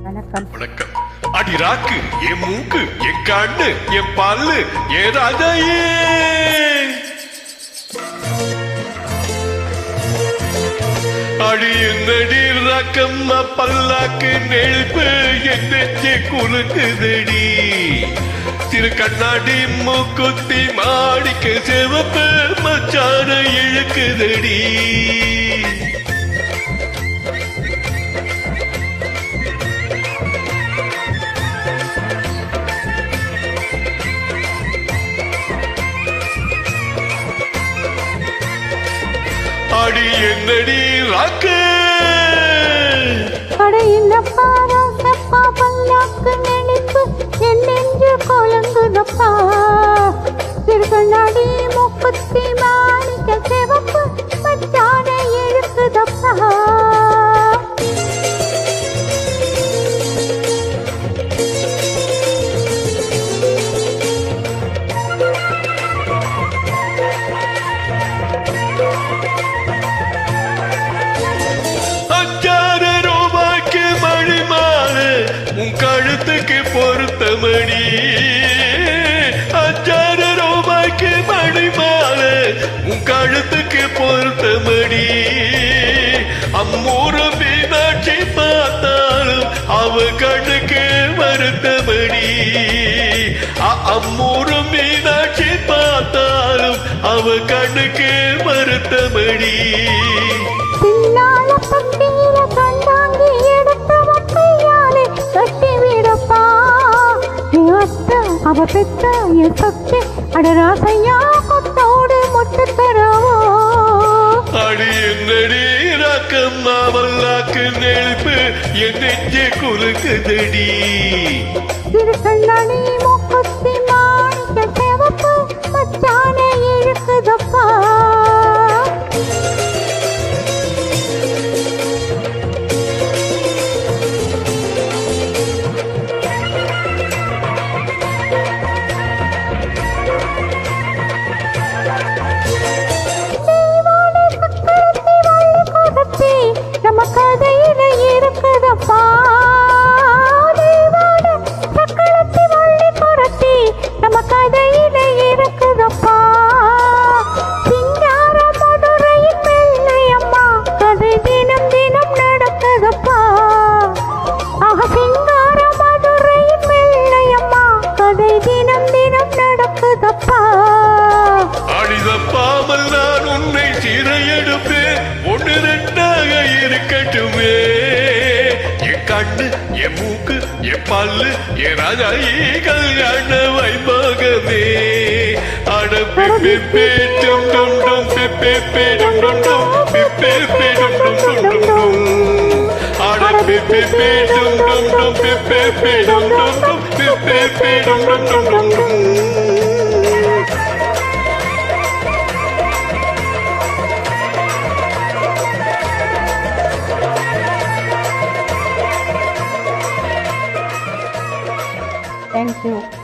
வணக்கம். அடி ராக்கு, என் மூக்கு, என் கண்ணு, என் பல்லு, என் ராஜாயே. அடி என்னடி ராக்கம்மா பல்லாக்கு நெழுப்பு என் நெஞ்சே குலுக்குதடி. திரு கண்ணாடி மூக்குத்தி மாடிக்க சிவப்பு மச்சான இழுக்குதடி. அடி என்னடி ராக்கு, அடி இல்லப்பா ராசப்பா பல்லாக்கு நெளிப்பு என் நெஞ்சு கொலங்குதப்பா. திருக்கண்ணாடி மூக்குத்தி மாணிக்க சிவப்பு மச்சான இழுக்குதப்பா. கழுத்துக்கு பொருத்தமடி. 5 ரூபாய்க்கு மணி மாலை உன் கழுத்துக்கு பொருத்தமடி. அம்மூரம் மீனாட்சி பார்த்தாலும் அவ கண்ணுக்கு வருத்தமடி. அம்மூரம் மீனாட்சி பார்த்தாலும் அவ கண்ணுக்கு வருத்தமடி. அவ பெத்த என் சக்தி அடராசையா கொத்தோடு முட்டு தரவோ. அடி என்னடி ராக்கம்மா வல்லாக்கு நெழுப்பு என் நெஞ்சே குலுக்குதடி. திருக்கண்ணாடி மூக்குத்தி மாணிக்க சிவப்பு மச்சான இழுக்குதப்பா. நம்ம கதையில இருக்குதப்பா. சக்களத்தி வள்ளி குரத்தி நம்ம கதையில இருக்குதப்பா. சிங்கார மதுரையின் வெள்ளையம்மா கதை தினம் தினம் நடக்குதப்பா. ஆக சிங்கார மதுரையின் வெள்ளையம்மா கதை தினம் தினம் நடக்குதப்பா. அடிதப்பாமல் நான் உன்னை சிறையெடுப்பேன், 1-2 இருக்கட்டுமே. என் கண்ணு, என் மூக்கு, என் பல்லு, என் ராஜாயி கல்யாண வைபோகமே. அட பிப்பேட்டும் டும் டும் பிப்பேடும் டும் டும் பிப்பேடும் டும் டும் டும். அட பிப்பேட்டும் டும் டும் பிப்பேடும் டும் டும் பிப்பேடும் டும் டும் டும் டும். Thank you.